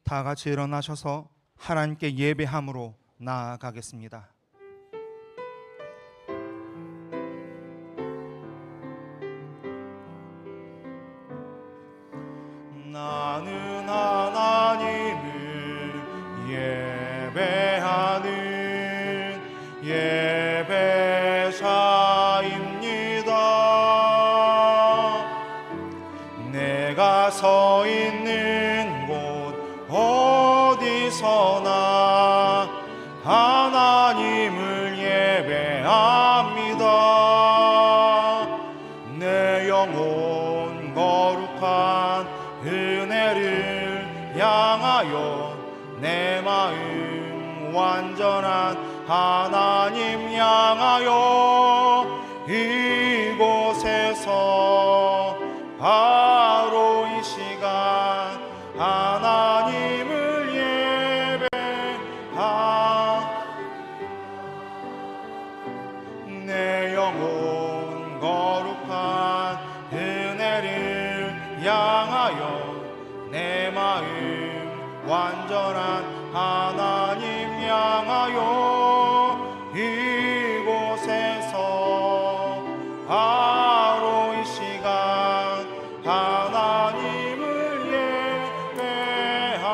다 같이 일어나셔서 하나님께 예배함으로 나아가겠습니다. 나는 하나님을 예배하는 예배자입니다. 내가 서 있는 곳 어디서나 하나님을 예배합니다. 내 영혼 거룩한 은혜를 향하여 내 마음 완전한 하나님 향하여 이곳에서 바로 이 시간 하나님을 예배하 내 영혼 거룩한 은혜를 향하여 내 마음 완전한 하나님 향하여 이곳에서 바로 이 시간 하나님을 예배합니다.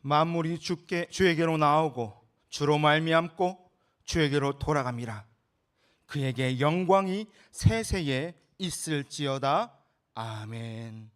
만물이 주에게로 나오고 주로 말미암고 주에게로 돌아갑니다. 그에게 영광이 세세에 있을지어다. 아멘.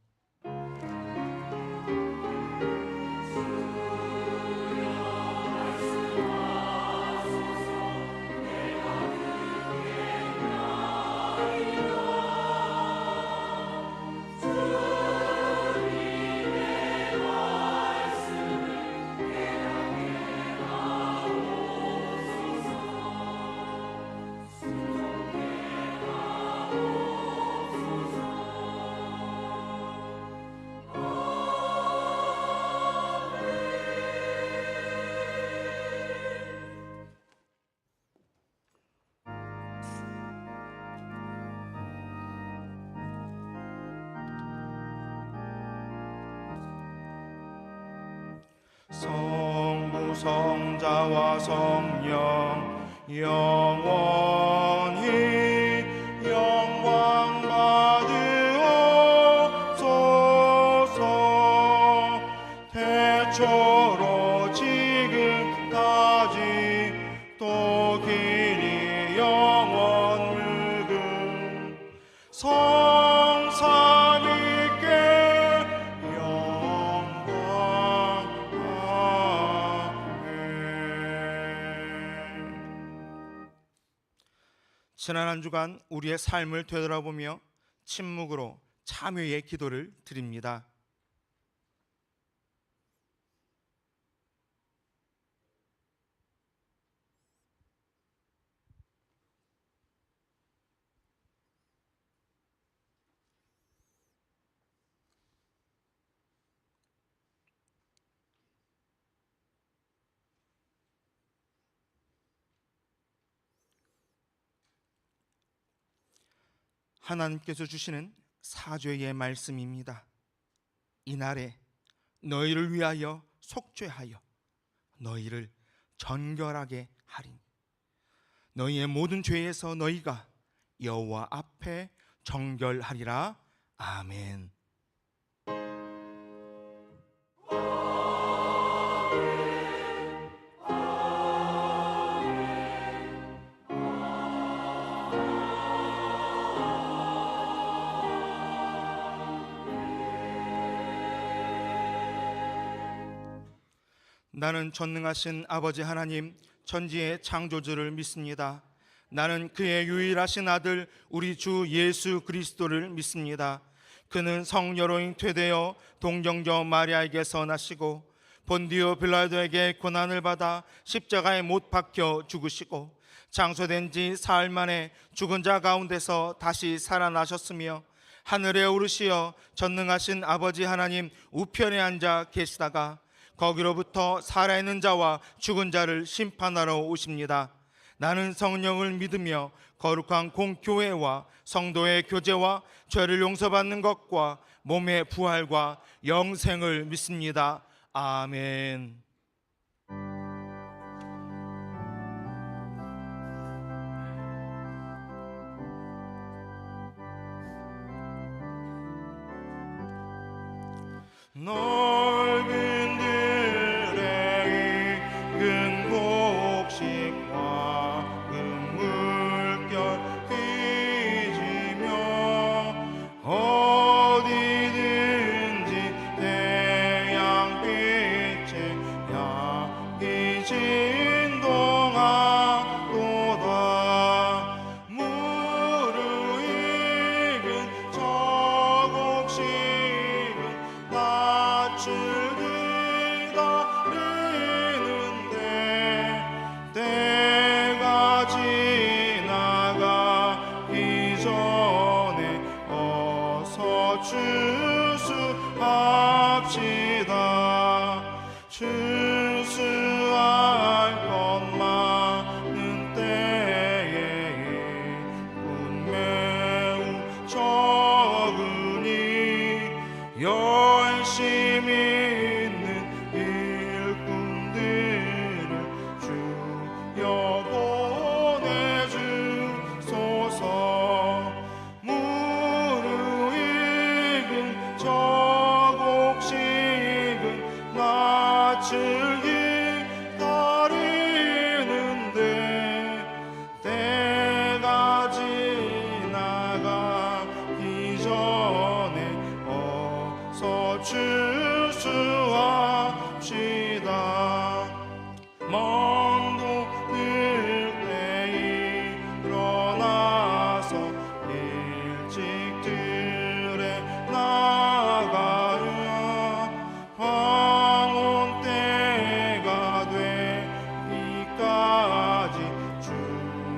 성부 성자와 성령 영원히 영광 받으옵소서. 태초로 지금까지 또 길이 영원 무궁 성삼위께 영광. 지난 한 주간 우리의 삶을 되돌아보며 침묵으로 참회의 기도를 드립니다. 하나님께서 주시는 사죄의 말씀입니다. 이날에 너희를 위하여 속죄하여 너희를 정결하게 하리니 너희의 모든 죄에서 너희가 여호와 앞에 정결하리라. 아멘. 나는 전능하신 아버지 하나님, 천지의 창조주를 믿습니다. 나는 그의 유일하신 아들 우리 주 예수 그리스도를 믿습니다. 그는 성녀로잉 퇴되어 동정녀 마리아에게서 나시고 본디오 빌라도에게 고난을 받아 십자가에 못 박혀 죽으시고 장소된 지 사흘 만에 죽은 자 가운데서 다시 살아나셨으며 하늘에 오르시어 전능하신 아버지 하나님 우편에 앉아 계시다가 거기로부터 살아있는 자와 죽은 자를 심판하러 오십니다. 나는 성령을 믿으며 거룩한 공교회와 성도의 교제와 죄를 용서받는 것과 몸의 부활과 영생을 믿습니다. 아멘. 넓은 들의 익은 곡식과 물결 휘지며 어디든지 태양빛에 향기 진동하도다. 무르익은 저 곡식은 낯을 기다리는데 때가 지나가기 전에 어서 추수합시다. 추수할 것 많은 때에 운 매우 적으니 열심히 있는 일꾼들을 주여 보내주소서. 무르익은 저 곡식은 낯을 기다리는데 때가 지나가기 전에 어서 추수합시다. 먼도들 때 일어나서 일찍 들에 나가야 황혼 때가 되기까지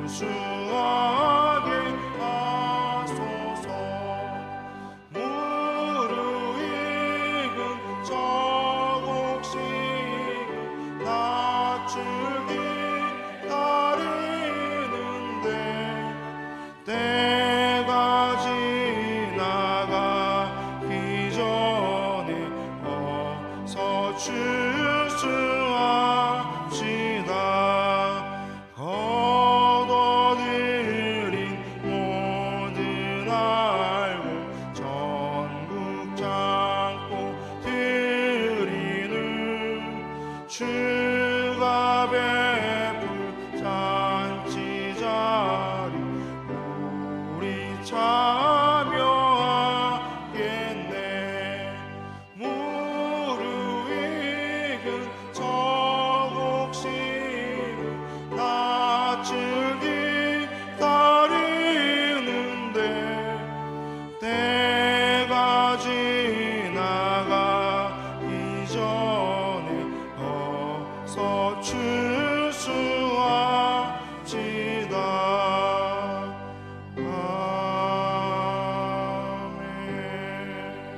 추수하게 하소서. 무르익은 저 곡식은 낯을 기다리는데 때가 지나가기 전에 어서 추수합시다. 거둬들인 모든 알고 전국 창고 드리는 주가 베풀 잔치 자리 우리 참여하겠네. 무르익은 저 곡식은 낯을 기다리는데 때가 지나가기 전에 어서 추수합시다. 아멘.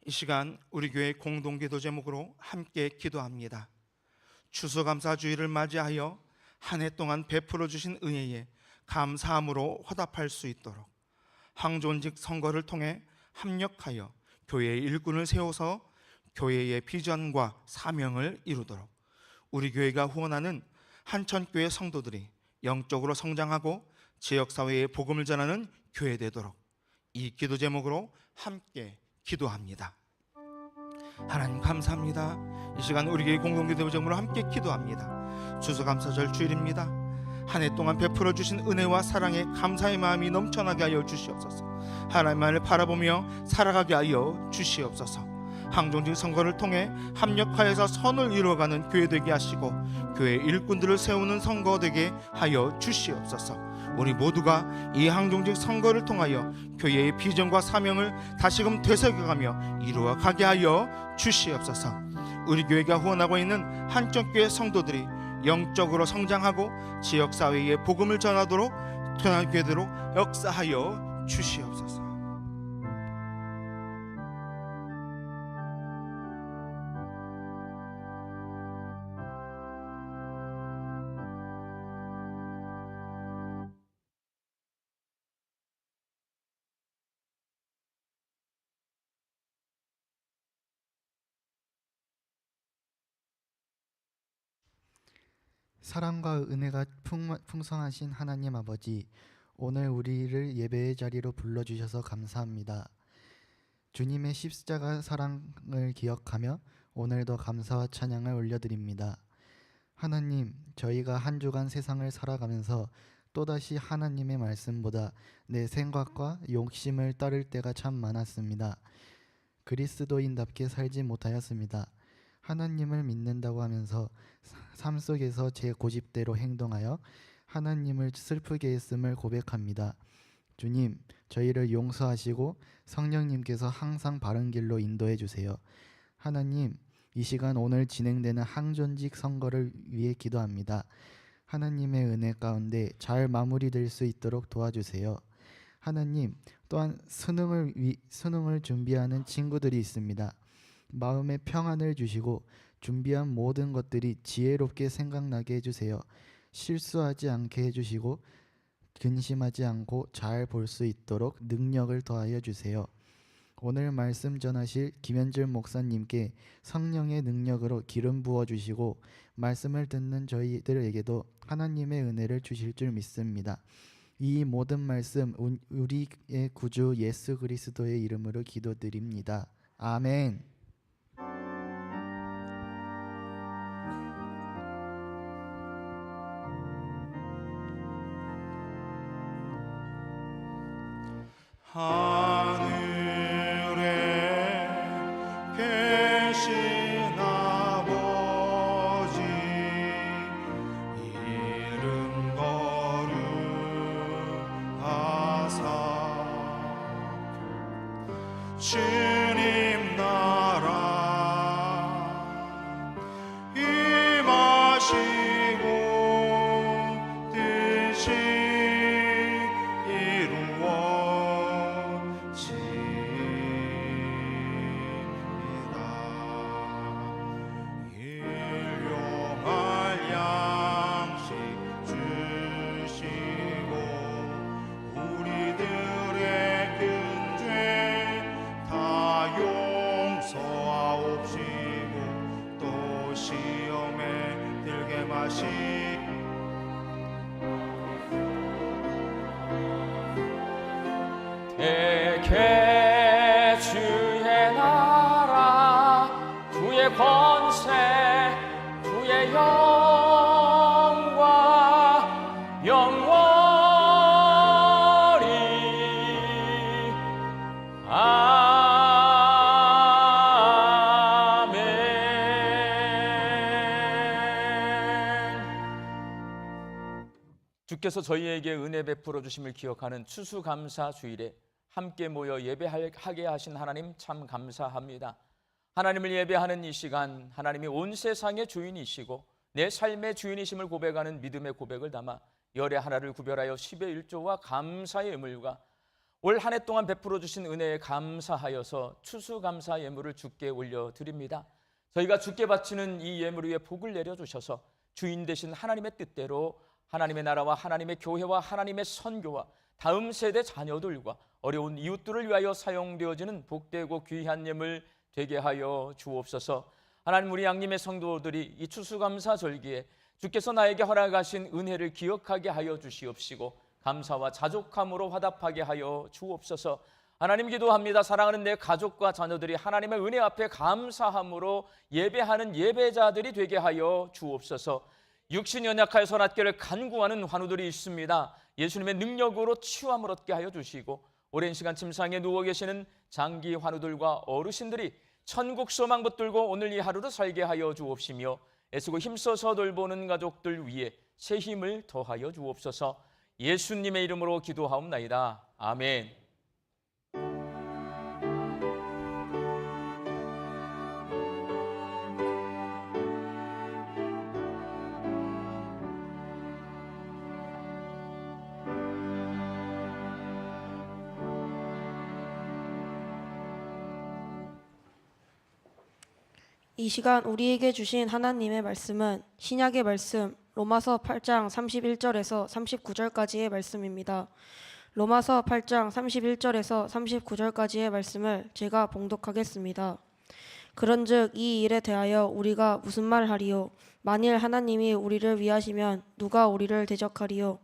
이 시간 우리 교회 공동기도 제목으로 함께 기도합니다. 추수감사주의를 맞이하여 한 해 동안 베풀어 주신 은혜에 감사함으로 화답할 수 있도록 황존직 선거를 통해 합력하여 교회의 일꾼을 세워서 교회의 비전과 사명을 이루도록 우리 교회가 후원하는 한천교회 성도들이 영적으로 성장하고 지역사회에 복음을 전하는 교회 되도록 이 기도 제목으로 함께 기도합니다. 하나님 감사합니다. 이 시간 우리 교회 공동기도 제목으로 함께 기도합니다. 추수감사절 주일입니다. 한 해 동안 베풀어 주신 은혜와 사랑에 감사의 마음이 넘쳐나게 하여 주시옵소서. 하나님만을 바라보며 살아가게 하여 주시옵소서. 항종직 선거를 통해 합력하여서 선을 이루어가는 교회 되게 하시고 교회 일꾼들을 세우는 선거 되게 하여 주시옵소서. 우리 모두가 이 항종직 선거를 통하여 교회의 비전과 사명을 다시금 되새겨가며 이루어가게 하여 주시옵소서. 우리 교회가 후원하고 있는 한적교회 성도들이 영적으로 성장하고 지역사회에 복음을 전하도록 편한 교회대로 역사하여 주시옵소서. 사랑과 은혜가 풍성하신 하나님 아버지, 오늘 우리를 예배의 자리로 불러주셔서 감사합니다. 주님의 십자가 사랑을 기억하며 오늘도 감사와 찬양을 올려드립니다. 하나님, 저희가 한 주간 세상을 살아가면서 또다시 하나님의 말씀보다 내 생각과 욕심을 따를 때가 참 많았습니다. 그리스도인답게 살지 못하였습니다. 하나님을 믿는다고 하면서 삶 속에서 제 고집대로 행동하여 하나님을 슬프게 했음을 고백합니다. 주님, 저희를 용서하시고 성령님께서 항상 바른 길로 인도해 주세요. 하나님, 이 시간 오늘 진행되는 항존직 선거를 위해 기도합니다. 하나님의 은혜 가운데 잘 마무리될 수 있도록 도와주세요. 하나님, 또한 수능을 준비하는 친구들이 있습니다. 마음의 평안을 주시고 준비한 모든 것들이 지혜롭게 생각나게 해주세요. 실수하지 않게 해주시고 근심하지 않고 잘 볼 수 있도록 능력을 더하여 주세요. 오늘 말씀 전하실 김현철 목사님께 성령의 능력으로 기름 부어주시고 말씀을 듣는 저희들에게도 하나님의 은혜를 주실 줄 믿습니다. 이 모든 말씀 우리의 구주 예수 그리스도의 이름으로 기도드립니다. 아멘. 하늘에 계신 아버지, 이름 거룩하사 주님 나라 임하시고 뜻이 대개 주의 나라 주의 권세 주의 영광 영원히 아멘. 주께서 저희에게 은혜 베풀어 주심을 기억하는 추수감사 주일에 함께 모여 예배하게 하신 하나님 참 감사합니다. 하나님을 예배하는 이 시간, 하나님이 온 세상의 주인이시고 내 삶의 주인이심을 고백하는 믿음의 고백을 담아 열의 하나를 구별하여 10의 1조와 감사의 예물과 올 한 해 동안 베풀어 주신 은혜에 감사하여서 추수감사 예물을 주께 올려드립니다. 저희가 주께 바치는 이 예물 위에 복을 내려주셔서 주인 되신 하나님의 뜻대로 하나님의 나라와 하나님의 교회와 하나님의 선교와 다음 세대 자녀들과 어려운 이웃들을 위하여 사용되어지는 복되고 귀한 예물 되게 하여 주옵소서. 하나님, 우리 양림의 성도들이 이 추수감사 절기에 주께서 나에게 허락하신 은혜를 기억하게 하여 주시옵시고 감사와 자족함으로 화답하게 하여 주옵소서. 하나님, 기도합니다. 사랑하는 내 가족과 자녀들이 하나님의 은혜 앞에 감사함으로 예배하는 예배자들이 되게 하여 주옵소서. 육신 연약하여 선악계를 간구하는 환우들이 있습니다. 예수님의 능력으로 치유함을 얻게 하여 주시고 오랜 시간 침상에 누워 계시는 장기 환우들과 어르신들이 천국 소망 붙들고 오늘 이 하루를 살게 하여 주옵시며 애쓰고 힘써서 돌보는 가족들 위해 새 힘을 더하여 주옵소서. 예수님의 이름으로 기도하옵나이다. 아멘. 이 시간 우리에게 주신 하나님의 말씀은 신약의 말씀 로마서 8장 31절에서 39절까지의 말씀입니다. 로마서 8장 31절에서 39절까지의 말씀을 제가 봉독하겠습니다. 그런즉 이 일에 대하여 우리가 무슨 말하리요? 만일 하나님이 우리를 위하시면 누가 우리를 대적하리요?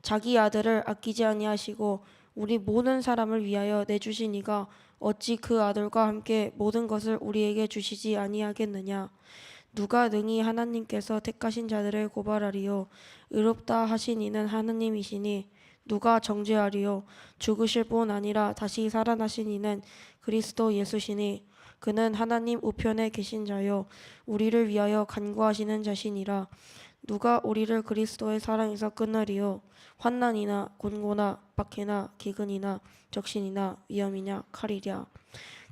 자기 아들을 아끼지 아니하시고 우리 모든 사람을 위하여 내주신 이가 어찌 그 아들과 함께 모든 것을 우리에게 주시지 아니하겠느냐? 누가 능히 하나님께서 택하신 자들을 고발하리요? 의롭다 하신 이는 하나님이시니 누가 정죄하리요? 죽으실 뿐 아니라 다시 살아나신 이는 그리스도 예수시니 그는 하나님 우편에 계신 자요 우리를 위하여 간구하시는 자시니라. 누가 우리를 그리스도의 사랑에서 끊으리요? 환난이나 곤고나 박해나 기근이나 적신이나 위험이냐 칼이랴.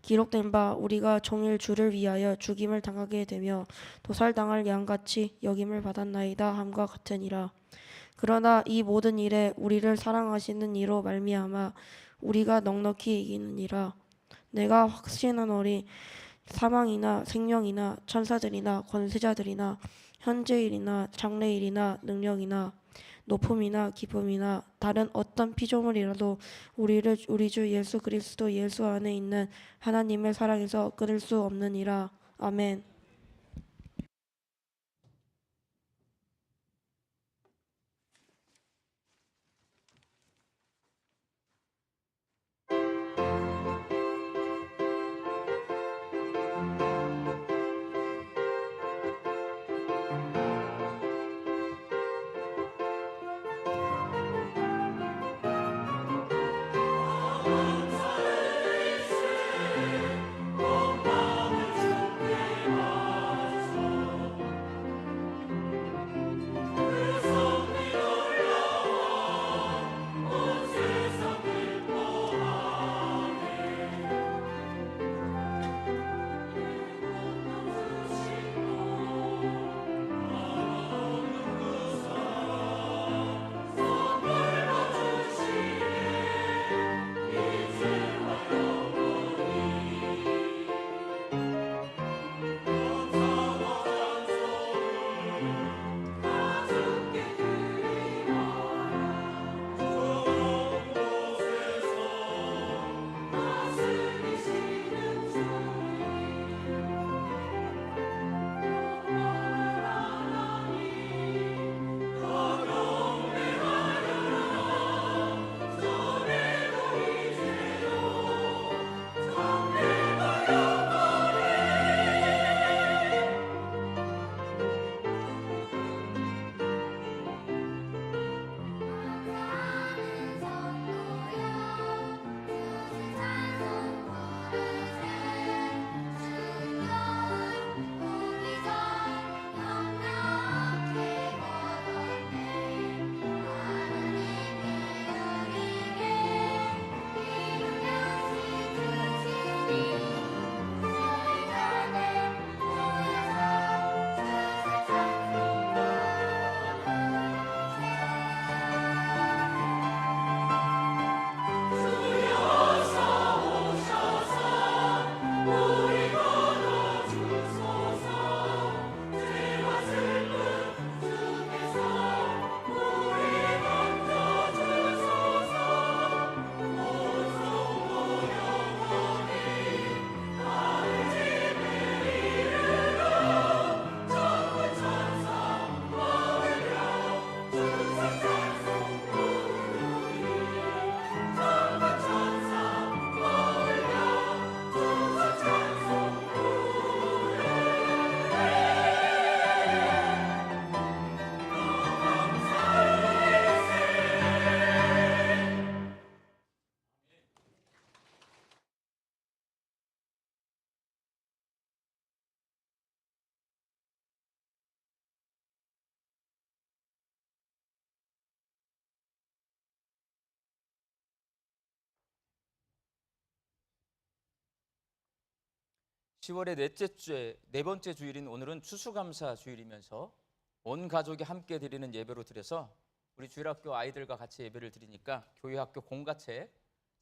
기록된 바 우리가 종일 주를 위하여 죽임을 당하게 되며 도살당할 양같이 여김을 받았나이다 함과 같으니라. 그러나 이 모든 일에 우리를 사랑하시는 이로 말미암아 우리가 넉넉히 이기느니라. 내가 확신하노니 사망이나 생명이나 천사들이나 권세자들이나 현재일이나 장래일이나 능력이나 높음이나 깊음이나 다른 어떤 피조물이라도 우리를 우리 주 예수 그리스도 예수 안에 있는 하나님의 사랑에서 끊을 수 없느니라. 아멘. 10월의 네 번째 주일인 오늘은 추수감사 주일이면서 온 가족이 함께 드리는 예배로 드려서 우리 주일학교 아이들과 같이 예배를 드리니까 교회학교 공과책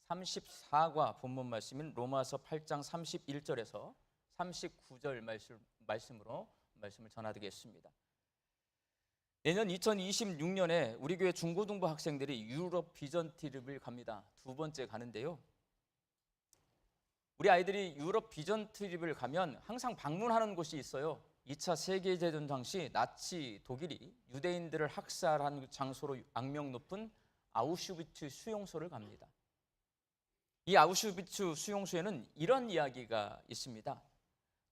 34과 본문 말씀인 로마서 8장 31절에서 39절 말씀으로 말씀을 전하드리겠습니다. 내년 2026년에 우리 교회 중고등부 학생들이 유럽 비전 트립을 갑니다. 두 번째 가는데요. 우리 아이들이 유럽 비전 트립을 가면 항상 방문하는 곳이 있어요. 2차 세계대전 당시 나치 독일이 유대인들을 학살한 장소로 악명 높은 아우슈비츠 수용소를 갑니다. 이 아우슈비츠 수용소에는 이런 이야기가 있습니다.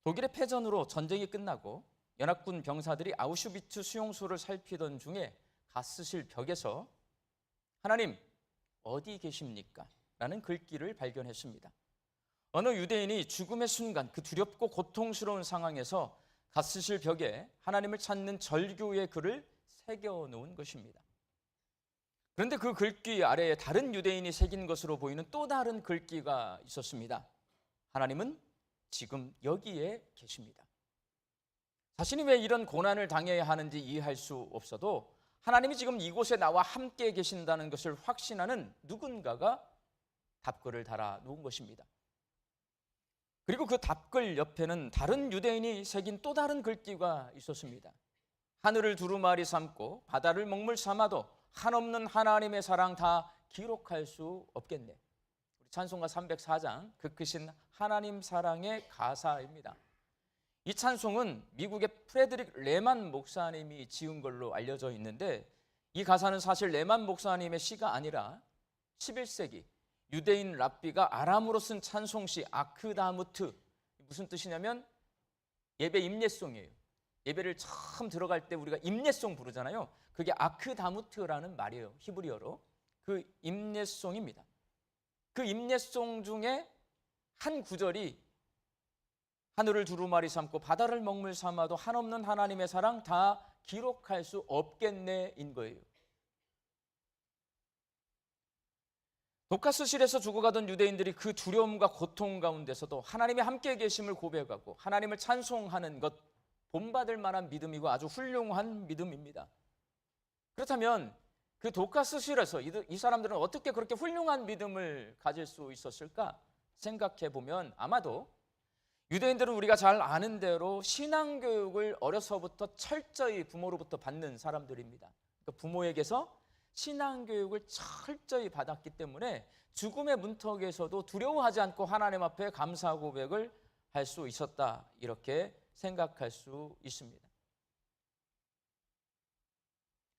독일의 패전으로 전쟁이 끝나고 연합군 병사들이 아우슈비츠 수용소를 살피던 중에 가스실 벽에서 하나님 어디 계십니까? 라는 글귀를 발견했습니다. 어느 유대인이 죽음의 순간 그 두렵고 고통스러운 상황에서 가스실 벽에 하나님을 찾는 절규의 글을 새겨놓은 것입니다. 그런데 그 글귀 아래에 다른 유대인이 새긴 것으로 보이는 또 다른 글귀가 있었습니다. 하나님은 지금 여기에 계십니다. 자신이 왜 이런 고난을 당해야 하는지 이해할 수 없어도 하나님이 지금 이곳에 나와 함께 계신다는 것을 확신하는 누군가가 답글을 달아 놓은 것입니다. 그리고 그 답글 옆에는 다른 유대인이 새긴 또 다른 글귀가 있었습니다. 하늘을 두루마리 삼고 바다를 먹물 삼아도 한없는 하나님의 사랑 다 기록할 수 없겠네. 우리 찬송가 304장 그 크신 하나님 사랑의 가사입니다. 이 찬송은 미국의 프레드릭 레만 목사님이 지은 걸로 알려져 있는데 이 가사는 사실 레만 목사님의 시가 아니라 11세기 유대인 랍비가 아람어로 쓴 찬송시 아크다무트, 무슨 뜻이냐면 예배 임례송이에요. 예배를 처음 들어갈 때 우리가 임례송 부르잖아요. 그게 아크다무트라는 말이에요. 히브리어로. 그 임례송입니다. 그 임례송 중에 한 구절이 하늘을 두루마리 삼고 바다를 먹물 삼아도 한없는 하나님의 사랑 다 기록할 수 없겠네인 거예요. 독가스실에서 죽어가던 유대인들이 그 두려움과 고통 가운데서도 하나님의 함께 계심을 고백하고 하나님을 찬송하는 것 본받을 만한 믿음이고 아주 훌륭한 믿음입니다. 그렇다면 그 독가스실에서 이 사람들은 어떻게 그렇게 훌륭한 믿음을 가질 수 있었을까 생각해 보면 아마도 유대인들은 우리가 잘 아는 대로 신앙교육을 어려서부터 철저히 부모로부터 받는 사람들입니다. 그러니까 부모에게서 신앙교육을 철저히 받았기 때문에 죽음의 문턱에서도 두려워하지 않고 하나님 앞에 감사 고백을 할 수 있었다, 이렇게 생각할 수 있습니다.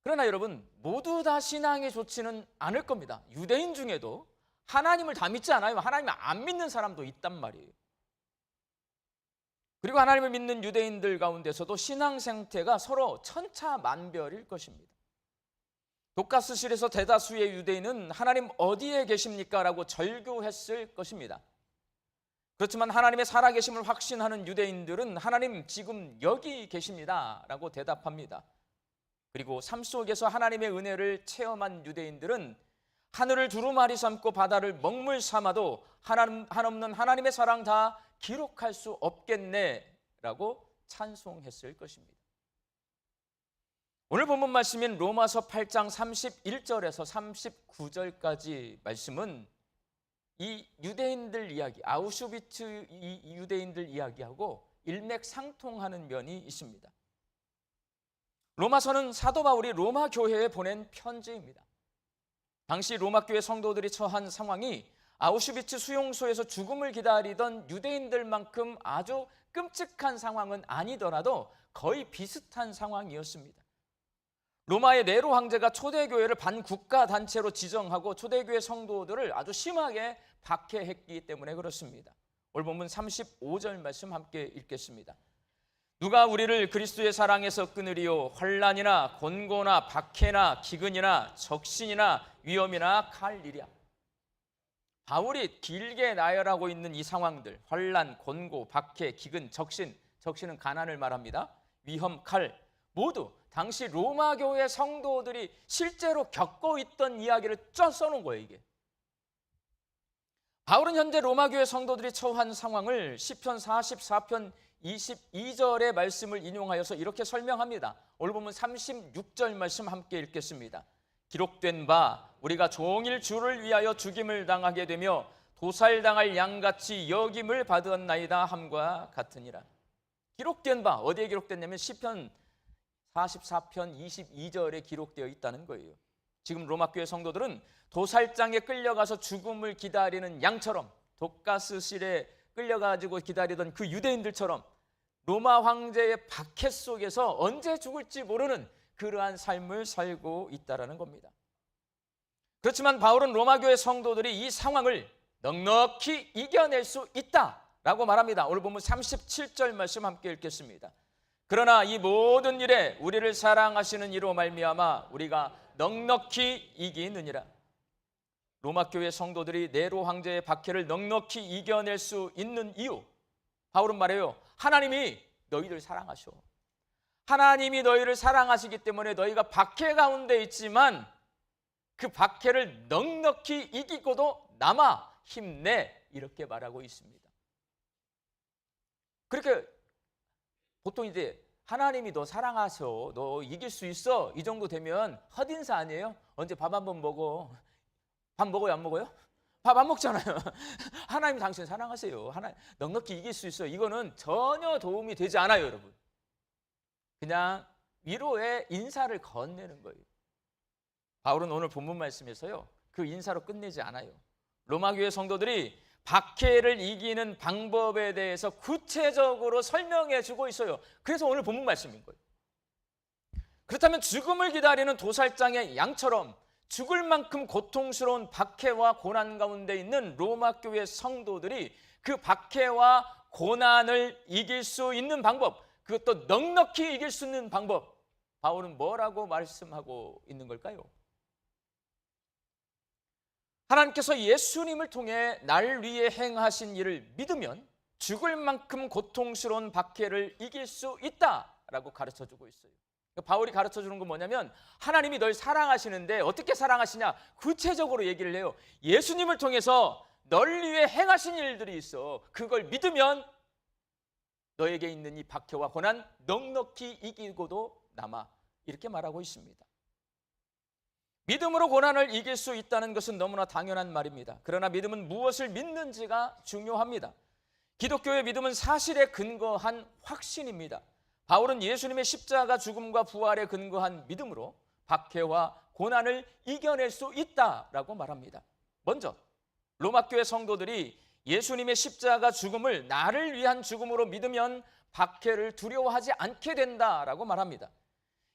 그러나 여러분, 모두 다 신앙이 좋지는 않을 겁니다. 유대인 중에도 하나님을 다 믿지 않아요. 하나님을 안 믿는 사람도 있단 말이에요. 그리고 하나님을 믿는 유대인들 가운데서도 신앙 상태가 서로 천차만별일 것입니다. 독가스실에서 대다수의 유대인은 하나님 어디에 계십니까? 라고 절규했을 것입니다. 그렇지만 하나님의 살아계심을 확신하는 유대인들은 하나님 지금 여기 계십니다 라고 대답합니다. 그리고 삶 속에서 하나님의 은혜를 체험한 유대인들은 하늘을 두루마리 삼고 바다를 먹물 삼아도 한없는 하나님의 사랑 다 기록할 수 없겠네 라고 찬송했을 것입니다. 오늘 본문 말씀인 로마서 8장 31절에서 39절까지 말씀은 이 유대인들 이야기, 아우슈비츠 이 유대인들 이야기하고 일맥상통하는 면이 있습니다. 로마서는 사도 바울이 로마 교회에 보낸 편지입니다. 당시 로마 교회 성도들이 처한 상황이 아우슈비츠 수용소에서 죽음을 기다리던 유대인들만큼 아주 끔찍한 상황은 아니더라도 거의 비슷한 상황이었습니다. 로마의 네로 황제가 초대교회를 반국가 단체로 지정하고 초대교회 성도들을 아주 심하게 박해했기 때문에 그렇습니다. 오늘 본문 35절 말씀 함께 읽겠습니다. 누가 우리를 그리스도의 사랑에서 끊으리요? 환난이나 곤고나 박해나 기근이나 적신이나 위험이나 칼이랴. 바울이 길게 나열하고 있는 이 상황들, 환난, 곤고, 박해, 기근, 적신은 가난을 말합니다. 위험, 칼, 모두 당시 로마 교회 성도들이 실제로 겪고 있던 이야기를 쫙 써놓은 거예요. 이게 바울은 현재 로마 교회 성도들이 처한 상황을 시편 44편 22절의 말씀을 인용하여서 이렇게 설명합니다. 오늘 보면 36절 말씀 함께 읽겠습니다. 기록된 바 우리가 종일 주를 위하여 죽임을 당하게 되며 도살당할 양같이 여김을 받았나이다 함과 같으니라. 기록된 바, 어디에 기록됐냐면 시편 44편 22절에 기록되어 있다는 거예요. 지금 로마 교회 성도들은 도살장에 끌려가서 죽음을 기다리는 양처럼, 독가스실에 끌려가지고 기다리던 그 유대인들처럼 로마 황제의 박해 속에서 언제 죽을지 모르는 그러한 삶을 살고 있다는 겁니다. 그렇지만 바울은 로마 교회 성도들이 이 상황을 넉넉히 이겨낼 수 있다라고 말합니다. 오늘 보면 37절 말씀 함께 읽겠습니다. 그러나 이 모든 일에 우리를 사랑하시는 이로 말미암아 우리가 넉넉히 이기느니라. 로마 교회 성도들이 네로 황제의 박해를 넉넉히 이겨낼 수 있는 이유, 바울은 말해요. 하나님이 너희를 사랑하셔. 하나님이 너희를 사랑하시기 때문에 너희가 박해 가운데 있지만 그 박해를 넉넉히 이기고도 남아 힘내, 이렇게 말하고 있습니다. 그렇게 보통 이제 하나님이 너 사랑하셔, 너 이길 수 있어, 이 정도 되면 헛인사 아니에요? 언제 밥 한번 먹어? 밥 먹어요, 안 먹어요? 밥 안 먹잖아요. 하나님 당신 사랑하세요. 하나님 넉넉히 이길 수 있어요. 이거는 전혀 도움이 되지 않아요, 여러분. 그냥 위로의 인사를 건네는 거예요. 바울은 오늘 본문 말씀에서요, 그 인사로 끝내지 않아요. 로마 교회 성도들이 박해를 이기는 방법에 대해서 구체적으로 설명해 주고 있어요. 그래서 오늘 본문 말씀인 거예요. 그렇다면 죽음을 기다리는 도살장의 양처럼 죽을 만큼 고통스러운 박해와 고난 가운데 있는 로마 교회 성도들이 그 박해와 고난을 이길 수 있는 방법, 그것도 넉넉히 이길 수 있는 방법, 바울은 뭐라고 말씀하고 있는 걸까요? 하나님께서 예수님을 통해 날 위해 행하신 일을 믿으면 죽을 만큼 고통스러운 박해를 이길 수 있다라고 가르쳐주고 있어요. 바울이 가르쳐주는 건 뭐냐면 하나님이 널 사랑하시는데 어떻게 사랑하시냐, 구체적으로 얘기를 해요. 예수님을 통해서 널 위해 행하신 일들이 있어. 그걸 믿으면 너에게 있는 이 박해와 고난 넉넉히 이기고도 남아, 이렇게 말하고 있습니다. 믿음으로 고난을 이길 수 있다는 것은 너무나 당연한 말입니다. 그러나 믿음은 무엇을 믿는지가 중요합니다. 기독교의 믿음은 사실에 근거한 확신입니다. 바울은 예수님의 십자가 죽음과 부활에 근거한 믿음으로 박해와 고난을 이겨낼 수 있다라고 말합니다. 먼저 로마 교회 성도들이 예수님의 십자가 죽음을 나를 위한 죽음으로 믿으면 박해를 두려워하지 않게 된다라고 말합니다.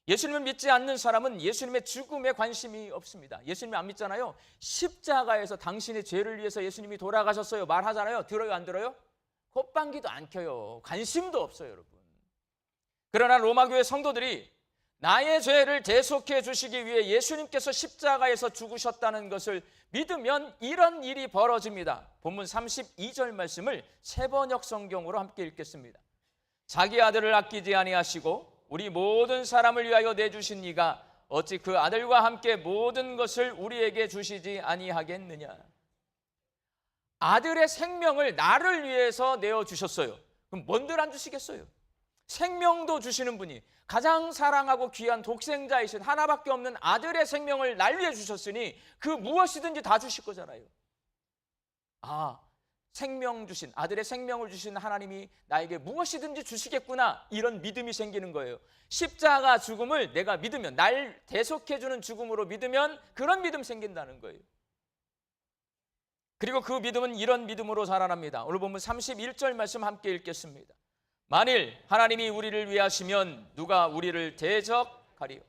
예수님을 믿지 않는 사람은 예수님의 죽음에 관심이 없습니다. 예수님 안 믿잖아요. 십자가에서 당신의 죄를 위해서 예수님이 돌아가셨어요 말하잖아요. 들어요, 안 들어요? 콧방귀도 안 켜요. 관심도 없어요, 여러분. 그러나 로마 교회 성도들이 나의 죄를 대속해 주시기 위해 예수님께서 십자가에서 죽으셨다는 것을 믿으면 이런 일이 벌어집니다. 본문 32절 말씀을 세번역 성경으로 함께 읽겠습니다. 자기 아들을 아끼지 아니하시고 우리 모든 사람을 위하여 내주신 이가 어찌 그 아들과 함께 모든 것을 우리에게 주시지 아니하겠느냐. 아들의 생명을 나를 위해서 내어주셨어요. 그럼 뭔들 안 주시겠어요? 생명도 주시는 분이, 가장 사랑하고 귀한 독생자이신 하나밖에 없는 아들의 생명을 날 위해 주셨으니 그 무엇이든지 다 주실 거잖아요. 생명 주신, 아들의 생명을 주신 하나님이 나에게 무엇이든지 주시겠구나, 이런 믿음이 생기는 거예요. 십자가 죽음을 내가 믿으면, 날 대속해주는 죽음으로 믿으면 그런 믿음 생긴다는 거예요. 그리고 그 믿음은 이런 믿음으로 자라납니다. 오늘 보면 31절 말씀 함께 읽겠습니다. 만일 하나님이 우리를 위하시면 누가 우리를 대적하리요.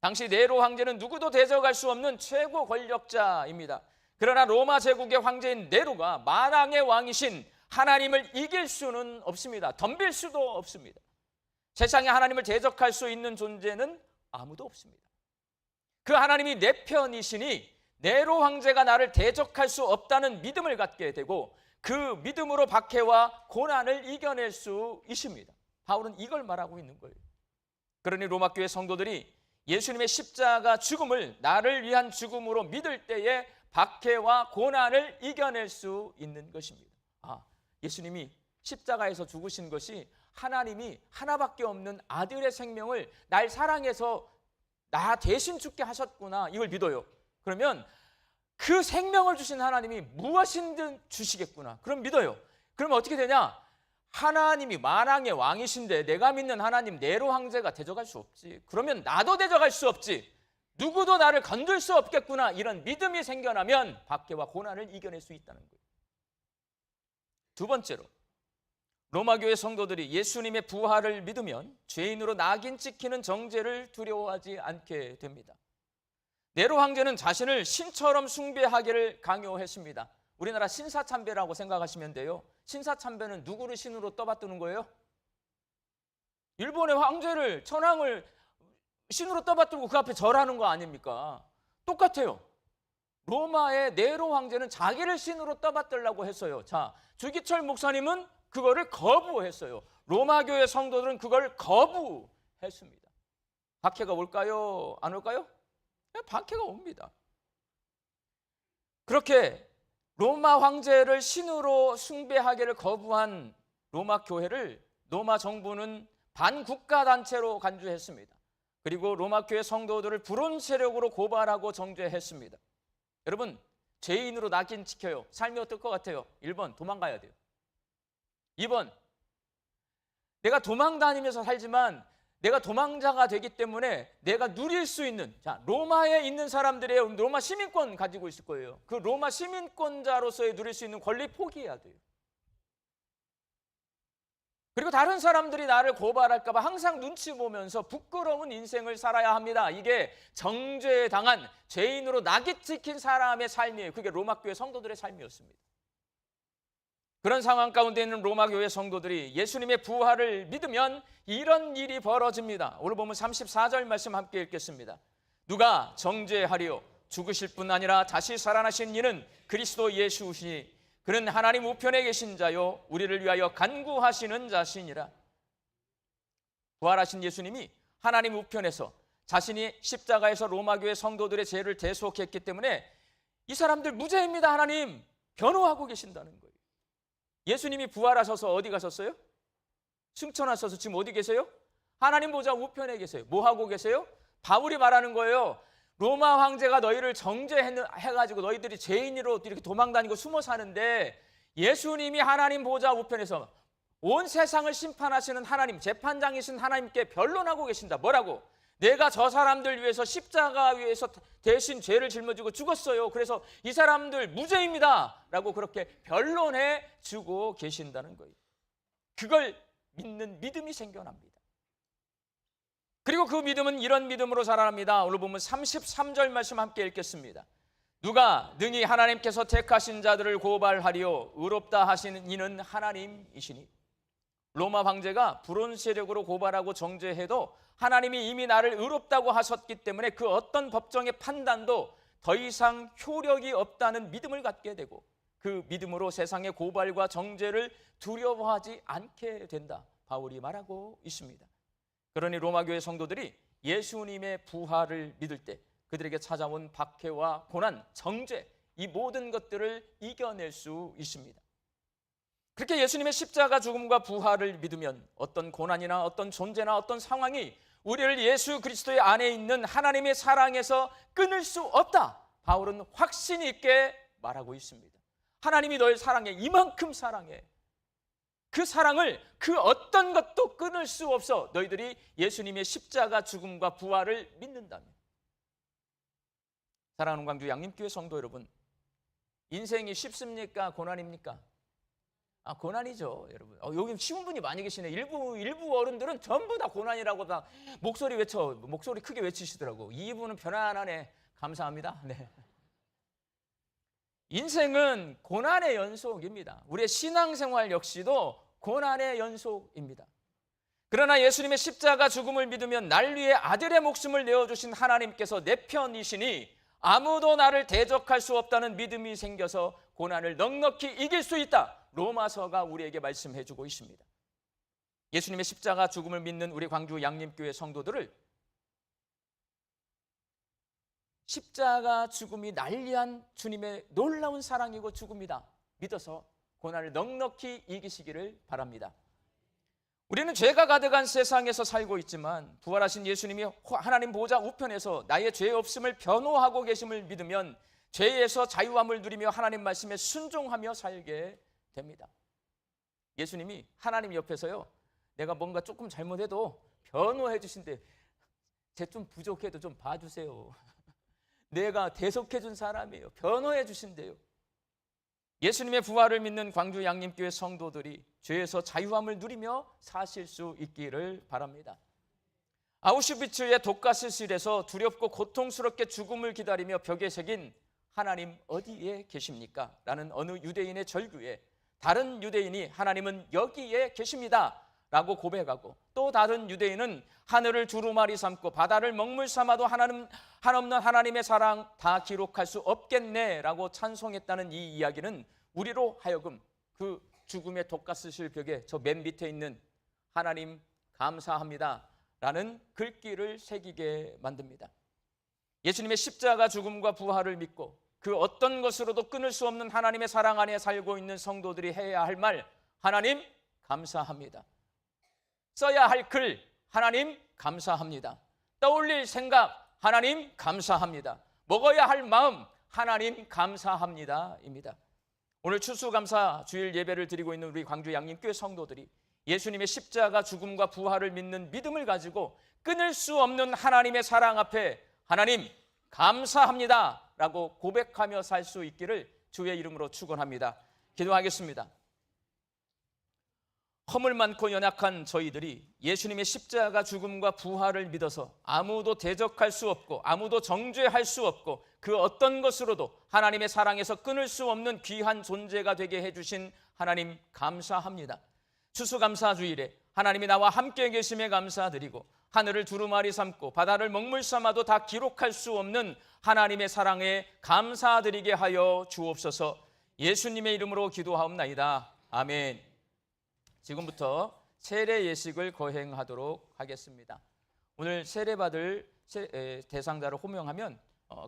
당시 네로 황제는 누구도 대적할 수 없는 최고 권력자입니다. 그러나 로마 제국의 황제인 네로가 만왕의 왕이신 하나님을 이길 수는 없습니다. 덤빌 수도 없습니다. 세상에 하나님을 대적할 수 있는 존재는 아무도 없습니다. 그 하나님이 내 편이시니 네로 황제가 나를 대적할 수 없다는 믿음을 갖게 되고 그 믿음으로 박해와 고난을 이겨낼 수 있습니다. 바울은 이걸 말하고 있는 거예요. 그러니 로마 교회 성도들이 예수님의 십자가 죽음을 나를 위한 죽음으로 믿을 때에 박해와 고난을 이겨낼 수 있는 것입니다. 예수님이 십자가에서 죽으신 것이 하나님이 하나밖에 없는 아들의 생명을 날 사랑해서 나 대신 죽게 하셨구나, 이걸 믿어요. 그러면 그 생명을 주신 하나님이 무엇이든 주시겠구나, 그럼 믿어요. 그러면 어떻게 되냐? 하나님이 만왕의 왕이신데 내가 믿는 하나님 네로 황제가 대적할 수 없지. 그러면 나도 대적할 수 없지. 누구도 나를 건들 수 없겠구나. 이런 믿음이 생겨나면 박해와 고난을 이겨낼 수 있다는 거예요. 두 번째로, 로마교회 성도들이 예수님의 부활을 믿으면 죄인으로 낙인 찍히는 정죄를 두려워하지 않게 됩니다. 네로 황제는 자신을 신처럼 숭배하기를 강요했습니다. 우리나라 신사참배라고 생각하시면 돼요. 신사참배는 누구를 신으로 떠받드는 거예요? 일본의 황제를, 천황을 신으로 떠받들고 그 앞에 절하는 거 아닙니까? 똑같아요. 로마의 네로 황제는 자기를 신으로 떠받들라고 했어요. 자, 주기철 목사님은 그거를 거부했어요. 로마 교회 성도들은 그걸 거부했습니다. 박해가 올까요? 안 올까요? 박해가 옵니다. 그렇게 로마 황제를 신으로 숭배하기를 거부한 로마 교회를 로마 정부는 반국가 단체로 간주했습니다. 그리고 로마 교회 성도들을 불온 세력으로 고발하고 정죄했습니다. 여러분, 죄인으로 낙인 찍혀요. 삶이 어떨 것 같아요? 1번, 도망가야 돼요. 2번, 내가 도망 다니면서 살지만 내가 도망자가 되기 때문에 내가 누릴 수 있는, 자, 로마에 있는 사람들의 로마 시민권 가지고 있을 거예요. 그 로마 시민권자로서의 누릴 수 있는 권리 포기해야 돼요. 그리고 다른 사람들이 나를 고발할까 봐 항상 눈치 보면서 부끄러운 인생을 살아야 합니다. 이게 정죄당한 죄인으로 낙인 찍힌 사람의 삶이에요. 그게 로마 교회 성도들의 삶이었습니다. 그런 상황 가운데 있는 로마 교회 성도들이 예수님의 부활을 믿으면 이런 일이 벌어집니다. 오늘 보면 34절 말씀 함께 읽겠습니다. 누가 정죄하리요? 죽으실 뿐 아니라 다시 살아나신 이는 그리스도 예수시니 그는 하나님 우편에 계신 자요 우리를 위하여 간구하시는 자시니라. 부활하신 예수님이 하나님 우편에서 자신이 십자가에서 로마 교회 성도들의 죄를 대속했기 때문에 이 사람들 무죄입니다, 하나님, 변호하고 계신다는 거예요. 예수님이 부활하셔서 어디 가셨어요? 승천하셔서 지금 어디 계세요? 하나님 보좌 우편에 계세요. 뭐 하고 계세요? 바울이 말하는 거예요. 로마 황제가 너희를 정죄해가지고 너희들이 죄인으로 이렇게 도망다니고 숨어 사는데 예수님이 하나님 보좌 우편에서 온 세상을 심판하시는 하나님, 재판장이신 하나님께 변론하고 계신다. 뭐라고? 내가 저 사람들 위해서 십자가 위에서 대신 죄를 짊어지고 죽었어요. 그래서 이 사람들 무죄입니다 라고 그렇게 변론해 주고 계신다는 거예요. 그걸 믿는 믿음이 생겨납니다. 그리고 그 믿음은 이런 믿음으로 자라납니다. 오늘 보면 33절 말씀 함께 읽겠습니다. 누가 능히 하나님께서 택하신 자들을 고발하리요? 의롭다 하시는 이는 하나님이시니. 로마 황제가 불온 세력으로 고발하고 정죄해도 하나님이 이미 나를 의롭다고 하셨기 때문에 그 어떤 법정의 판단도 더 이상 효력이 없다는 믿음을 갖게 되고 그 믿음으로 세상의 고발과 정죄를 두려워하지 않게 된다. 바울이 말하고 있습니다. 그러니 로마교회 성도들이 예수님의 부활을 믿을 때 그들에게 찾아온 박해와 고난, 정죄, 이 모든 것들을 이겨낼 수 있습니다. 그렇게 예수님의 십자가 죽음과 부활을 믿으면 어떤 고난이나 어떤 존재나 어떤 상황이 우리를 예수 그리스도의 안에 있는 하나님의 사랑에서 끊을 수 없다. 바울은 확신 있게 말하고 있습니다. 하나님이 널 사랑해. 이만큼 사랑해. 그 사랑을 그 어떤 것도 끊을 수 없어. 너희들이 예수님의 십자가 죽음과 부활을 믿는다면. 사랑하는 광주 양림교회 성도 여러분, 인생이 쉽습니까? 고난입니까? 고난이죠, 여러분. 여기 쉬운 분이 많이 계시네. 일부 어른들은 전부 다 고난이라고 다 목소리 크게 외치시더라고. 이분은 편안하네. 감사합니다. 네. 인생은 고난의 연속입니다. 우리의 신앙생활 역시도 고난의 연속입니다. 그러나 예수님의 십자가 죽음을 믿으면 날 위해 아들의 목숨을 내어주신 하나님께서 내 편이시니 아무도 나를 대적할 수 없다는 믿음이 생겨서 고난을 넉넉히 이길 수 있다. 로마서가 우리에게 말씀해주고 있습니다. 예수님의 십자가 죽음을 믿는 우리 광주 양림교회 성도들을 십자가 죽음이 난리한 주님의 놀라운 사랑이고 죽음이다 믿어서 고난을 넉넉히 이기시기를 바랍니다. 우리는 죄가 가득한 세상에서 살고 있지만 부활하신 예수님이 하나님 보좌 우편에서 나의 죄 없음을 변호하고 계심을 믿으면 죄에서 자유함을 누리며 하나님 말씀에 순종하며 살게 됩니다. 예수님이 하나님 옆에서요, 내가 뭔가 조금 잘못해도 변호해 주신대. 쟤 좀 부족해도 좀 봐주세요. 내가 대속해 준 사람이에요. 변호해 주신대요. 예수님의 부활을 믿는 광주 양림교회 성도들이 죄에서 자유함을 누리며 사실 수 있기를 바랍니다. 아우슈비츠의 독가스실에서 두렵고 고통스럽게 죽음을 기다리며 벽에 새긴 하나님 어디에 계십니까? 라는 어느 유대인의 절규에 다른 유대인이 하나님은 여기에 계십니다 라고 고백하고, 또 다른 유대인은 하늘을 두루마리 삼고 바다를 먹물 삼아도 한없는 하나님의 사랑 다 기록할 수 없겠네 라고 찬송했다는 이 이야기는 우리로 하여금 그 죽음의 독가스실 벽에 저 맨 밑에 있는 하나님 감사합니다 라는 글귀를 새기게 만듭니다. 예수님의 십자가 죽음과 부활을 믿고 그 어떤 것으로도 끊을 수 없는 하나님의 사랑 안에 살고 있는 성도들이 해야 할 말, 하나님 감사합니다. 써야 할 글, 하나님 감사합니다. 떠올릴 생각, 하나님 감사합니다. 먹어야 할 마음, 하나님 감사합니다 입니다. 오늘 추수감사 주일 예배를 드리고 있는 우리 광주 양림교회 성도들이 예수님의 십자가 죽음과 부활을 믿는 믿음을 가지고 끊을 수 없는 하나님의 사랑 앞에 하나님 감사합니다 라고 고백하며 살 수 있기를 주의 이름으로 축원합니다. 기도하겠습니다. 허물 많고 연약한 저희들이 예수님의 십자가 죽음과 부활을 믿어서 아무도 대적할 수 없고 아무도 정죄할 수 없고 그 어떤 것으로도 하나님의 사랑에서 끊을 수 없는 귀한 존재가 되게 해주신 하나님 감사합니다. 추수감사 주일에 하나님이 나와 함께 계심에 감사드리고 하늘을 두루마리 삼고 바다를 먹물 삼아도 다 기록할 수 없는 하나님의 사랑에 감사드리게 하여 주옵소서. 예수님의 이름으로 기도하옵나이다. 아멘. 지금부터 세례 예식을 거행하도록 하겠습니다. 오늘 세례받을 대상자를 호명하면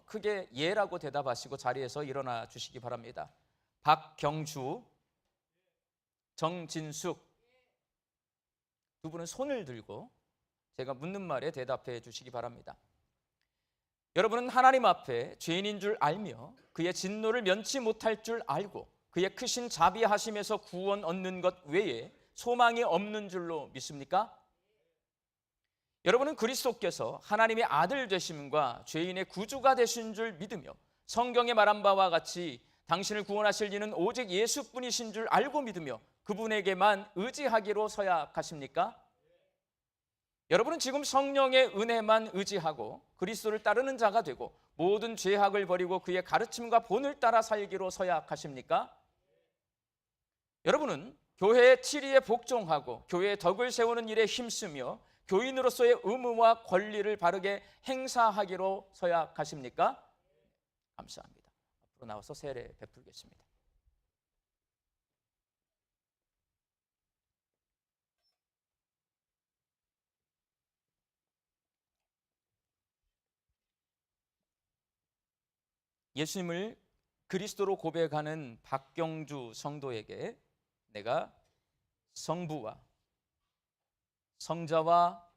크게 예라고 대답하시고 자리에서 일어나 주시기 바랍니다. 박경주, 정진숙 두 분은 손을 들고 제가 묻는 말에 대답해 주시기 바랍니다. 여러분은 하나님 앞에 죄인인 줄 알며 그의 진노를 면치 못할 줄 알고 그의 크신 자비하심에서 구원 얻는 것 외에 소망이 없는 줄로 믿습니까? 여러분은 그리스도께서 하나님의 아들 되심과 죄인의 구주가 되신 줄 믿으며 성경에 말한 바와 같이 당신을 구원하실 이는 오직 예수뿐이신 줄 알고 믿으며 그분에게만 의지하기로 서약하십니까? 여러분은 지금 성령의 은혜만 의지하고 그리스도를 따르는 자가 되고 모든 죄악을 버리고 그의 가르침과 본을 따라 살기로 서약하십니까? 여러분은 교회의 치리에 복종하고 교회의 덕을 세우는 일에 힘쓰며 교인으로서의 의무와 권리를 바르게 행사하기로 서약하십니까? 감사합니다. 앞으로 나와서 세례 베풀겠습니다. 예수님을 그리스도로 고백하는 박경주 성도에게 내가 성부와 성자와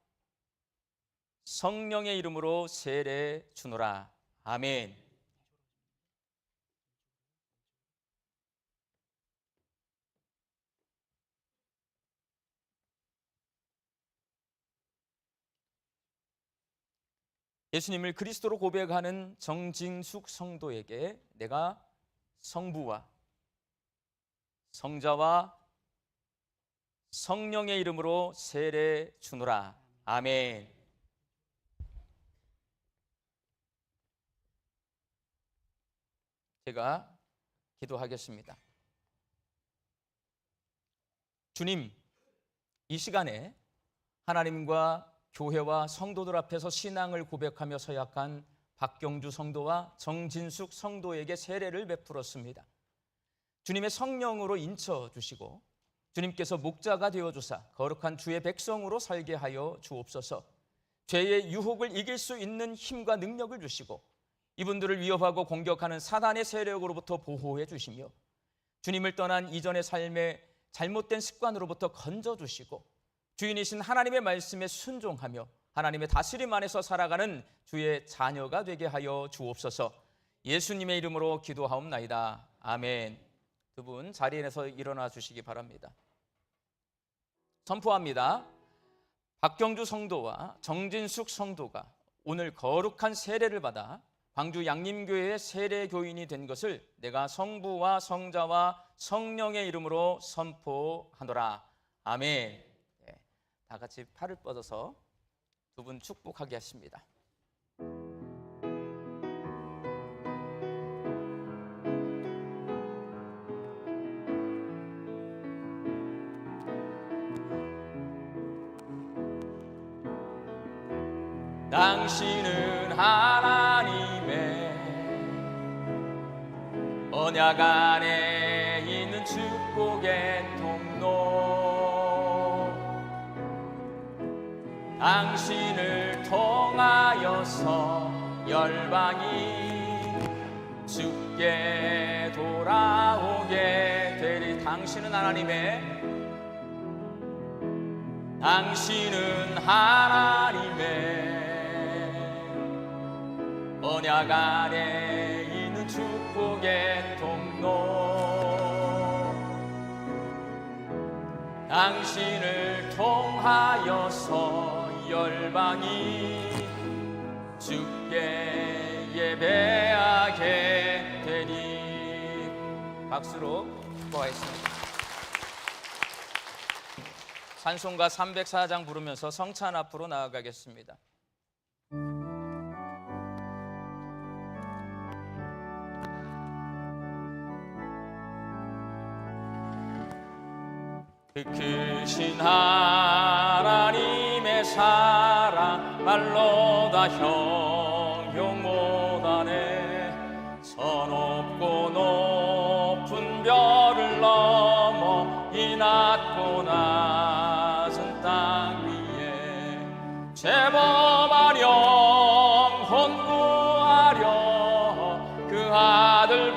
성령의 이름으로 세례 주노라. 아멘. 예수님을 그리스도로 고백하는 정진숙 성도에게 내가 성부와 성자와 성령의 이름으로 세례 주노라. 아멘. 제가 기도하겠습니다. 주님, 이 시간에 하나님과 교회와 성도들 앞에서 신앙을 고백하며 서약한 박경주 성도와 정진숙 성도에게 세례를 베풀었습니다. 주님의 성령으로 인쳐 주시고 주님께서 목자가 되어주사 거룩한 주의 백성으로 살게 하여 주옵소서. 죄의 유혹을 이길 수 있는 힘과 능력을 주시고 이분들을 위협하고 공격하는 사단의 세력으로부터 보호해 주시며 주님을 떠난 이전의 삶의 잘못된 습관으로부터 건져주시고 주인이신 하나님의 말씀에 순종하며 하나님의 다스림 안에서 살아가는 주의 자녀가 되게 하여 주옵소서. 예수님의 이름으로 기도하옵나이다. 아멘. 두 분 자리에서 일어나 주시기 바랍니다. 선포합니다. 박경주 성도와 정진숙 성도가 오늘 거룩한 세례를 받아 광주 양림교회의 세례교인이 된 것을 내가 성부와 성자와 성령의 이름으로 선포하노라. 아멘. 네, 다 같이 팔을 뻗어서 두 분 축복하게 하십니다. 당신은 하나님의 언약 안에 있는 축복의 통로, 당신을 통하여서 열방이 주께 돌아오게 되리. 당신은 하나님의 언약 안에 있는 축복의 통로, 당신을 통하여서 열방이 주께 예배하게 되리. 박수로 축복하겠습니다. 찬송가 304장 부르면서 성찬 앞으로 나아가겠습니다. 그 크신 하나님의 사랑 말로 다 형용 못하네. 저 높고 높은 별을 넘어 이 낮고 낮은 땅 위에 제법하렴 헌구하려 그 아들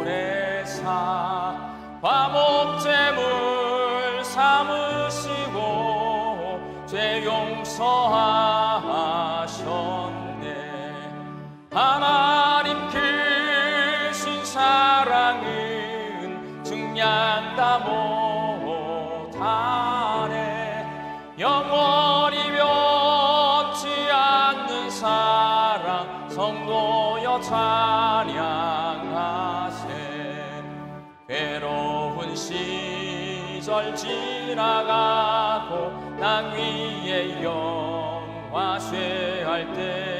보내사 화목제물 삼으시고 죄 용서하셨네. 하나님 크신 사랑은 증량다 못하네. 영원히 변치 않는 사랑 성도여 찬양하세. 괴로운 시절 지나가고 땅 위에 영화 쇠할 때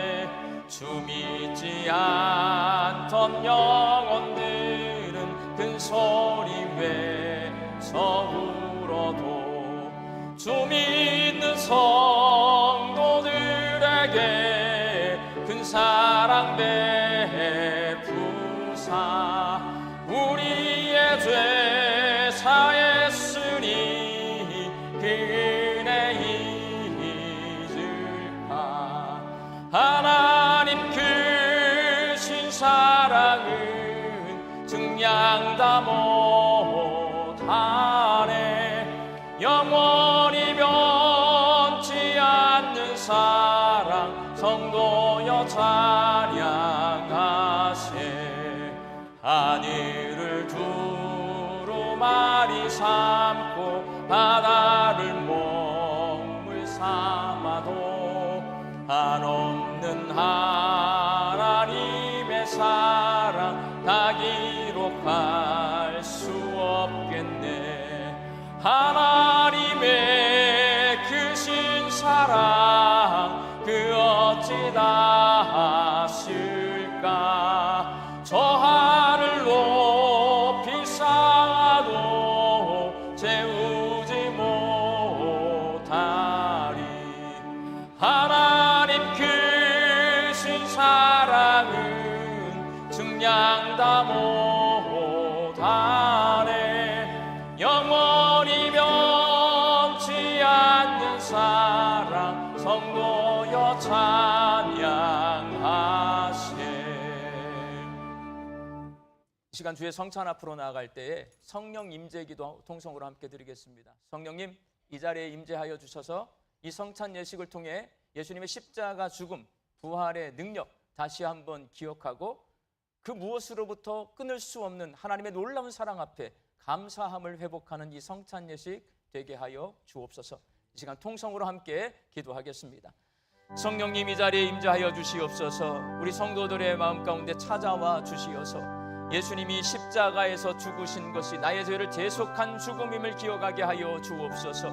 주 믿지 않던 영혼들은 큰 소리 외쳐 울어도 주 믿는 성도들에게 큰 사랑 베푸사 우리의 죄 사했으니 그 은혜 잊을까. 하나님 크신 사랑은 증량다 못하네. 영원히 변치 않는 사랑 성도여 찬양하세. 하늘을 두루마리 삼고 바다를 먹물 삼아도 한없는 하나님의 사랑 다 기록할 수 없겠네. 하나님의 크신 사랑 그 어찌 다쓸까. 저 하늘 높이 쌓아도 채우지 못하리. 하나님 크신 사랑은 증량다 못하네. 영원히 변치 않는 사랑 성도여 찬양하리. 시간 주의 성찬 앞으로 나아갈 때에 성령 임재기도 통성으로 함께 드리겠습니다. 성령님, 이 자리에 임재하여 주셔서 이 성찬 예식을 통해 예수님의 십자가 죽음, 부활의 능력 다시 한번 기억하고 그 무엇으로부터 끊을 수 없는 하나님의 놀라운 사랑 앞에 감사함을 회복하는 이 성찬 예식 되게 하여 주옵소서. 이 시간 통성으로 함께 기도하겠습니다. 성령님, 이 자리에 임재하여 주시옵소서. 우리 성도들의 마음 가운데 찾아와 주시어서 예수님이 십자가에서 죽으신 것이 나의 죄를 대속한 죽음임을 기억하게 하여 주옵소서.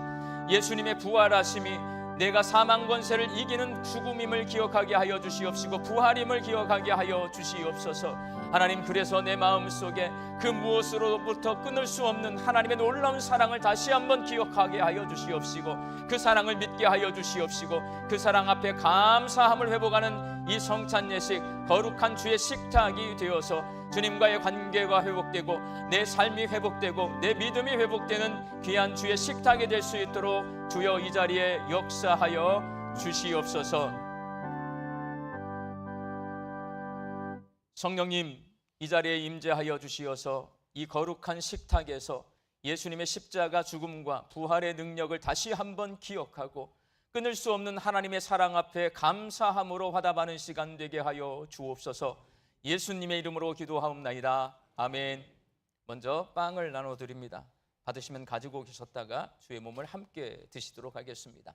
예수님의 부활하심이 내가 사망 권세를 이기는 죽음임을 기억하게 하여 주시옵시고 부활임을 기억하게 하여 주시옵소서. 하나님, 그래서 내 마음속에 그 무엇으로부터 끊을 수 없는 하나님의 놀라운 사랑을 다시 한번 기억하게 하여 주시옵시고 그 사랑을 믿게 하여 주시옵시고 그 사랑 앞에 감사함을 회복하는 이 성찬 예식, 거룩한 주의 식탁이 되어서 주님과의 관계가 회복되고 내 삶이 회복되고 내 믿음이 회복되는 귀한 주의 식탁이 될 수 있도록 주여 이 자리에 역사하여 주시옵소서. 성령님, 이 자리에 임재하여 주시어서 이 거룩한 식탁에서 예수님의 십자가 죽음과 부활의 능력을 다시 한번 기억하고 끊을 수 없는 하나님의 사랑 앞에 감사함으로 화답하는 시간 되게 하여 주옵소서. 예수님의 이름으로 기도하옵나이다. 아멘. 먼저 빵을 나눠드립니다. 받으시면 가지고 계셨다가 주의 몸을 함께 드시도록 하겠습니다.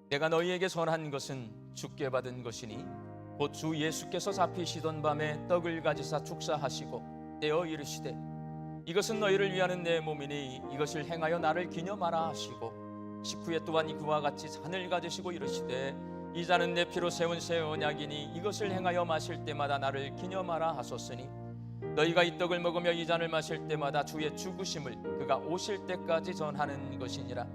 내가 너희에게 선한 것은 주께 받은 것이니 곧 주 예수께서 잡히시던 밤에 떡을 가지사 축사하시고 떼어 이르시되 이것은 너희를 위하는 내 몸이니 이것을 행하여 나를 기념하라 하시고 식후에 또한 그와 같이 잔을 가지시고 이르시되 이 잔은 내 피로 세운 새 언약이니 이것을 행하여 마실 때마다 나를 기념하라 하셨으니 너희가 이 떡을 먹으며 이 잔을 마실 때마다 주의 죽으심을 그가 오실 때까지 전하는 것이니라.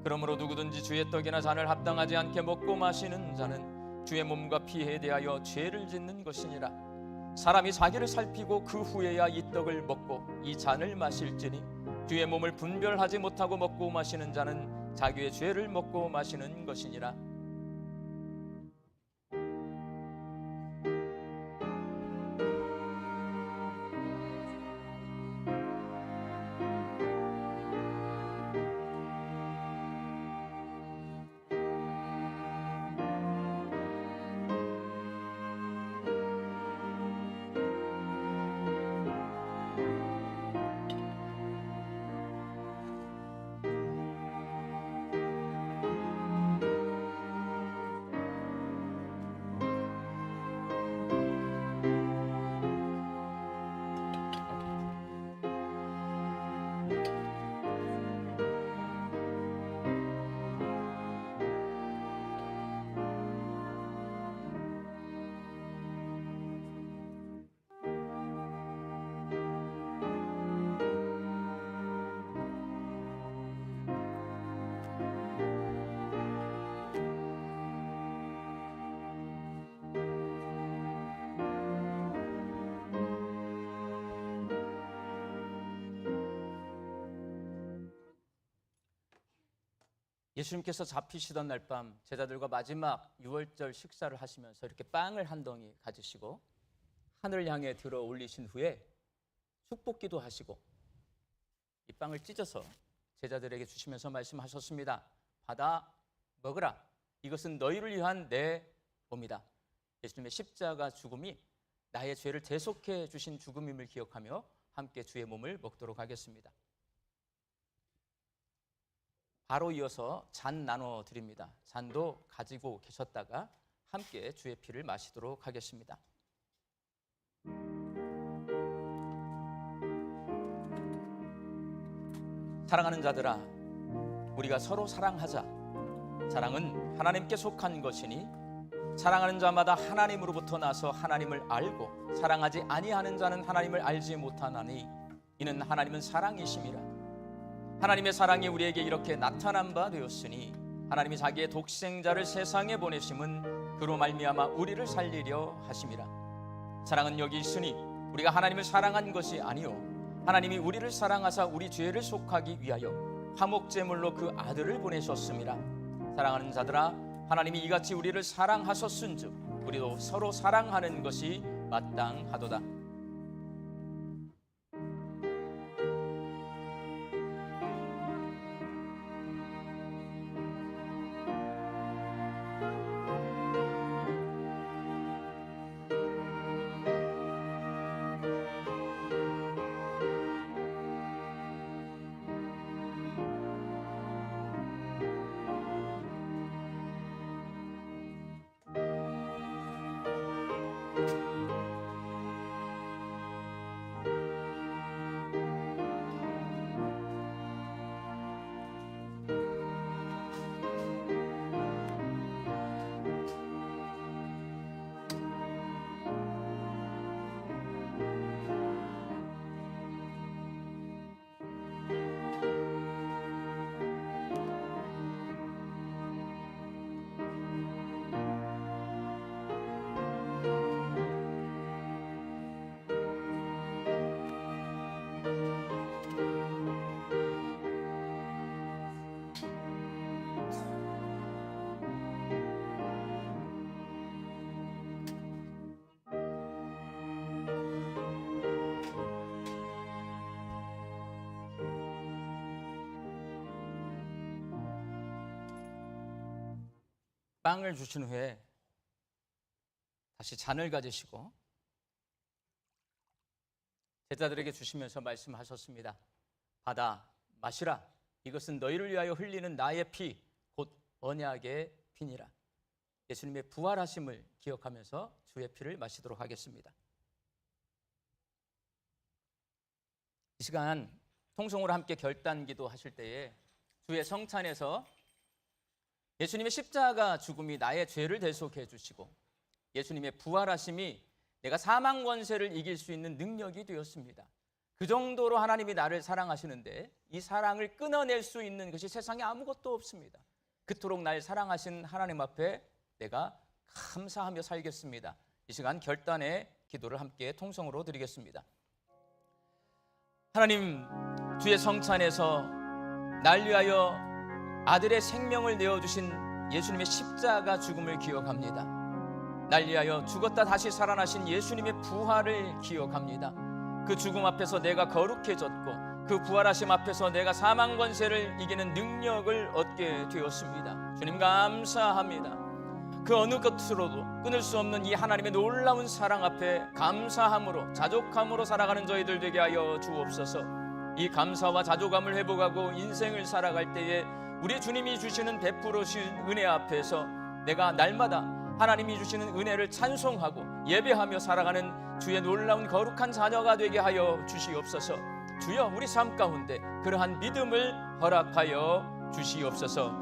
그러므로 누구든지 주의 떡이나 잔을 합당하지 않게 먹고 마시는 자는 주의 몸과 피에 대하여 죄를 짓는 것이니라. 사람이 자기를 살피고 그 후에야 이 떡을 먹고 이 잔을 마실지니 주의 몸을 분별하지 못하고 먹고 마시는 자는 자기의 죄를 먹고 마시는 것이니라. 예수님께서 잡히시던 날 밤 제자들과 마지막 유월절 식사를 하시면서 이렇게 빵을 한 덩이 가지시고 하늘을 향해 들어 올리신 후에 축복기도 하시고 이 빵을 찢어서 제자들에게 주시면서 말씀하셨습니다. 받아 먹으라. 이것은 너희를 위한 내 몸이다. 예수님의 십자가 죽음이 나의 죄를 대속해 주신 죽음임을 기억하며 함께 주의 몸을 먹도록 하겠습니다. 바로 이어서 잔 나눠드립니다. 잔도 가지고 계셨다가 함께 주의 피를 마시도록 하겠습니다. 사랑하는 자들아, 우리가 서로 사랑하자. 사랑은 하나님께 속한 것이니 사랑하는 자마다 하나님으로부터 나서 하나님을 알고 사랑하지 아니하는 자는 하나님을 알지 못하나니 이는 하나님은 사랑이심이라. 하나님의 사랑이 우리에게 이렇게 나타난 바 되었으니 하나님이 자기의 독생자를 세상에 보내심은 그로 말미암아 우리를 살리려 하심이라. 사랑은 여기 있으니 우리가 하나님을 사랑한 것이 아니요 하나님이 우리를 사랑하사 우리 죄를 속하기 위하여 화목제물로 그 아들을 보내셨음이라. 사랑하는 자들아, 하나님이 이같이 우리를 사랑하셨은즉 우리도 서로 사랑하는 것이 마땅하도다. 빵을 주신 후에 다시 잔을 가지시고 제자들에게 주시면서 말씀하셨습니다. 받아 마시라. 이것은 너희를 위하여 흘리는 나의 피, 곧 언약의 피니라. 예수님의 부활하심을 기억하면서 주의 피를 마시도록 하겠습니다. 이 시간 통성으로 함께 결단기도 하실 때에 주의 성찬에서 예수님의 십자가 죽음이 나의 죄를 대속해 주시고 예수님의 부활하심이 내가 사망 권세를 이길 수 있는 능력이 되었습니다. 그 정도로 하나님이 나를 사랑하시는데 이 사랑을 끊어낼 수 있는 것이 세상에 아무것도 없습니다. 그토록 날 사랑하신 하나님 앞에 내가 감사하며 살겠습니다. 이 시간 결단의 기도를 함께 통성으로 드리겠습니다. 하나님, 주의 성찬에서 날 위하여 아들의 생명을 내어주신 예수님의 십자가 죽음을 기억합니다. 날 위하여 죽었다 다시 살아나신 예수님의 부활을 기억합니다. 그 죽음 앞에서 내가 거룩해졌고 그 부활하심 앞에서 내가 사망 권세를 이기는 능력을 얻게 되었습니다. 주님 감사합니다. 그 어느 것으로도 끊을 수 없는 이 하나님의 놀라운 사랑 앞에 감사함으로 자족함으로 살아가는 저희들 되게 하여 주옵소서. 이 감사와 자족함을 회복하고 인생을 살아갈 때에 우리 주님이 주시는 베풀으신 은혜 앞에서 내가 날마다 하나님이 주시는 은혜를 찬송하고 예배하며 살아가는 주의 놀라운 거룩한 자녀가 되게 하여 주시옵소서. 주여, 우리 삶 가운데 그러한 믿음을 허락하여 주시옵소서.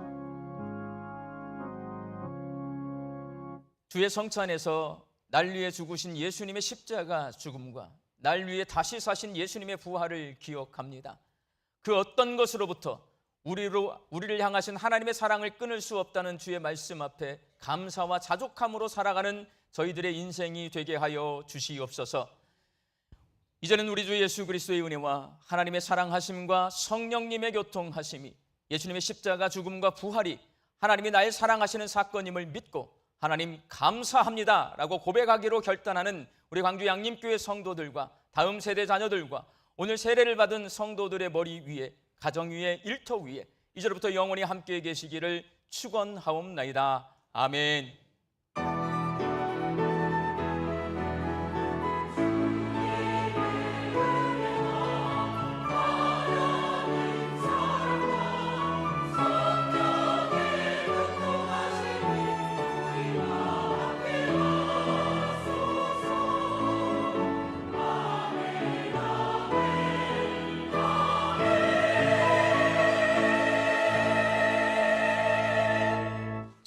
주의 성찬에서 날 위해 죽으신 예수님의 십자가 죽음과 날 위해 다시 사신 예수님의 부활을 기억합니다. 그 어떤 것으로부터 우리를 향하신 하나님의 사랑을 끊을 수 없다는 주의 말씀 앞에 감사와 자족함으로 살아가는 저희들의 인생이 되게 하여 주시옵소서. 이제는 우리 주 예수 그리스도의 은혜와 하나님의 사랑하심과 성령님의 교통하심이 예수님의 십자가 죽음과 부활이 하나님이 날 사랑하시는 사건임을 믿고 하나님 감사합니다 라고 고백하기로 결단하는 우리 광주 양림교회 성도들과 다음 세대 자녀들과 오늘 세례를 받은 성도들의 머리 위에, 가정 위에, 일터 위에 이제부터 영원히 함께 계시기를 축원하옵나이다. 아멘.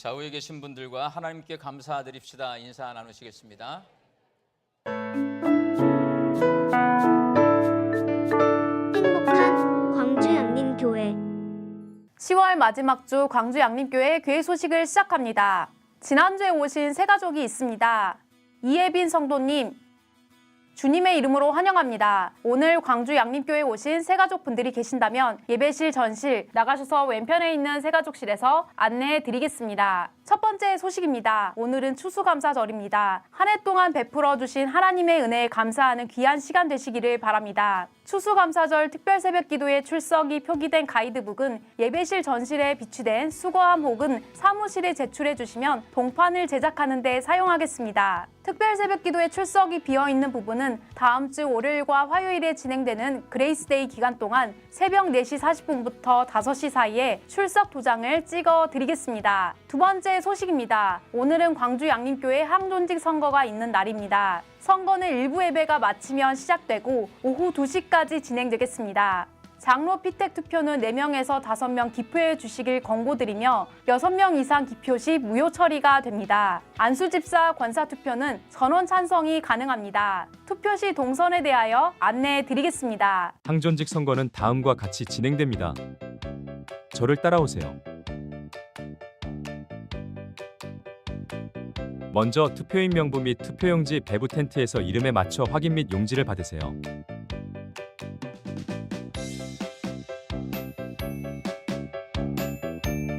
좌우에 계신 분들과 하나님께 감사드립시다. 인사 나누시겠습니다. 행복한 광주 양림교회 10월 마지막 주 광주 양림교회 교회 소식을 시작합니다. 지난주에 오신 새 가족이 있습니다. 이예빈 성도님, 주님의 이름으로 환영합니다. 오늘 광주 양림교회에 오신 새가족분들이 계신다면 예배실 전실 나가셔서 왼편에 있는 새가족실에서 안내해 드리겠습니다. 첫 번째 소식입니다. 오늘은 추수감사절입니다. 한 해 동안 베풀어 주신 하나님의 은혜에 감사하는 귀한 시간 되시기를 바랍니다. 추수감사절 특별 새벽기도에 출석이 표기된 가이드북은 예배실 전실에 비치된 수거함 혹은 사무실에 제출해 주시면 동판을 제작하는 데 사용하겠습니다. 특별 새벽기도에 출석이 비어있는 부분은 다음 주 월요일과 화요일에 진행되는 그레이스데이 기간 동안 새벽 4시 40분부터 5시 사이에 출석 도장을 찍어 드리겠습니다. 두 번째 소식입니다. 오늘은 광주 양림교회 항존직 선거가 있는 날입니다. 선거는 일부 예배가 마치면 시작되고 오후 2시까지 진행되겠습니다. 장로 피택 투표는 4명에서 5명 기표해 주시길 권고드리며 6명 이상 기표 시 무효 처리가 됩니다. 안수집사 권사 투표는 전원 찬성이 가능합니다. 투표 시 동선에 대하여 안내해 드리겠습니다. 항존직 선거는 다음과 같이 진행됩니다. 저를 따라오세요. 먼저 투표인 명부 및 투표용지 배부 텐트에서 이름에 맞춰 확인 및 용지를 받으세요.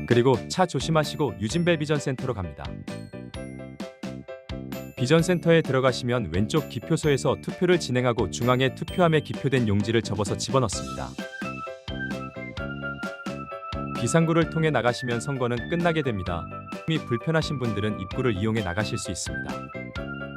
그리고 차 조심하시고 유진벨 비전센터로 갑니다. 비전센터에 들어가시면 왼쪽 기표소에서 투표를 진행하고 중앙에 투표함에 기표된 용지를 접어서 집어넣습니다. 비상구를 통해 나가시면 선거는 끝나게 됩니다. 이 불편하신 분들은 입구를 이용해 나가실 수 있습니다.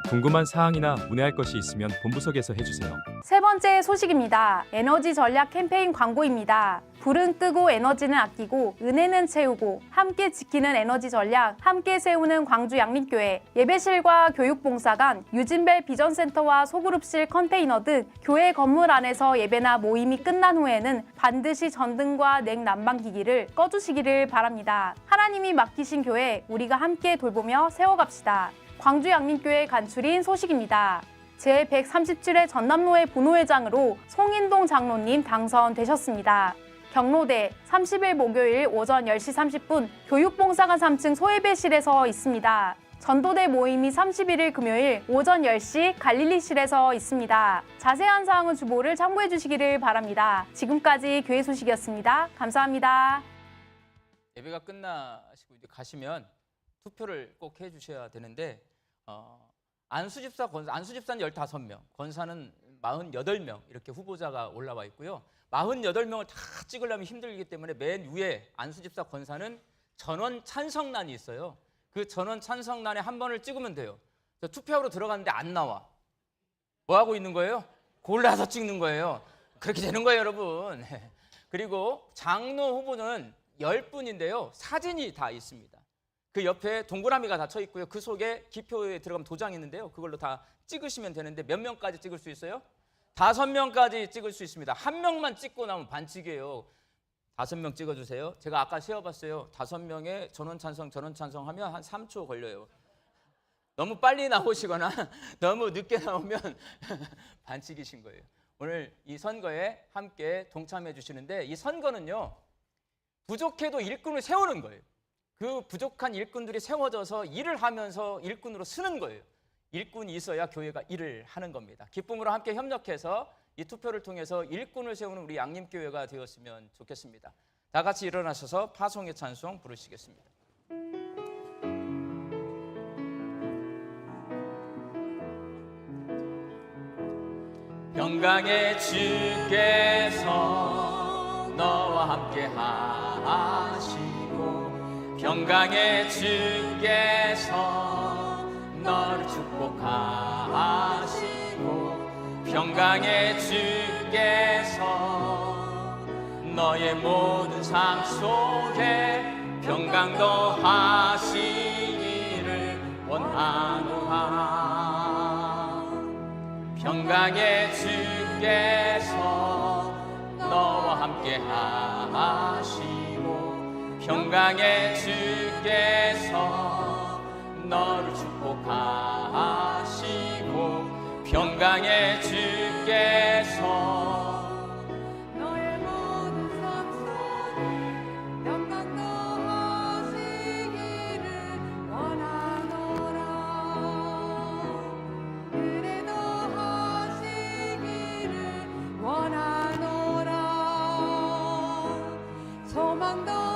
궁금한 사항이나 문의할 것이 있으면 본부석에서 해주세요. 세 번째 소식입니다. 에너지 전략 캠페인 광고입니다. 불은 끄고 에너지는 아끼고 은혜는 채우고 함께 지키는 에너지 전략 함께 세우는 광주 양림교회 예배실과 교육봉사관 유진벨 비전센터와 소그룹실 컨테이너 등 교회 건물 안에서 예배나 모임이 끝난 후에는 반드시 전등과 냉난방기기를 꺼주시기를 바랍니다. 하나님이 맡기신 교회 우리가 함께 돌보며 세워갑시다. 광주 양림교회 간추린 소식입니다. 제137회 전남로회 본호회장으로 송인동 장로님 당선되셨습니다. 경로대 30일 목요일 오전 10시 30분 교육봉사관 3층 소예배실에서 있습니다. 전도대 모임이 31일 금요일 오전 10시 갈릴리실에서 있습니다. 자세한 사항은 주보를 참고해 주시기를 바랍니다. 지금까지 교회 소식이었습니다. 감사합니다. 예배가 끝나시고 이제 가시면 투표를 꼭 해주셔야 되는데 안수집사는 15명, 권사는 48명 이렇게 후보자가 올라와 있고요. 48명을 다 찍으려면 힘들기 때문에 맨 위에 안수집사 권사는 전원 찬성란이 있어요. 그 전원 찬성란에 한 번을 찍으면 돼요. 투표하러 들어갔는데 안 나와. 뭐 하고 있는 거예요? 골라서 찍는 거예요. 그렇게 되는 거예요, 여러분. 그리고 장로 후보는 10분인데요. 사진이 다 있습니다. 그 옆에 동그라미가 다 쳐 있고요. 그 속에 기표에 들어가면 도장이 있는데요. 그걸로 다 찍으시면 되는데 몇 명까지 찍을 수 있어요? 5명까지 찍을 수 있습니다. 한 명만 찍고 나면 반칙이에요. 5명 찍어주세요. 제가 아까 세어봤어요. 5명의 전원 찬성 하면 한 3초 걸려요. 너무 빨리 나오시거나 너무 늦게 나오면 반칙이신 거예요. 오늘 이 선거에 함께 동참해 주시는데 이 선거는요. 부족해도 일꾼을 세우는 거예요. 그 부족한 일꾼들이 세워져서 일을 하면서 일꾼으로 쓰는 거예요. 일꾼이 있어야 교회가 일을 하는 겁니다. 기쁨으로 함께 협력해서 이 투표를 통해서 일꾼을 세우는 우리 양림교회가 되었으면 좋겠습니다. 다 같이 일어나셔서 파송의 찬송 부르시겠습니다. 평강의 주께서 너와 함께 하시고 평강의 주께서 너를 축복하시고 평강의 주께서 너의 모든 삶 속에 평강 더하시기를 원하노라. 평강의 주께서 너와 함께 하시고 평강의 주께서 너를 축복하시고 평강의 주께서 너의 모든 삶 속에 평강 더하시기를 원하노라. 은혜 더하시기를 한 번 더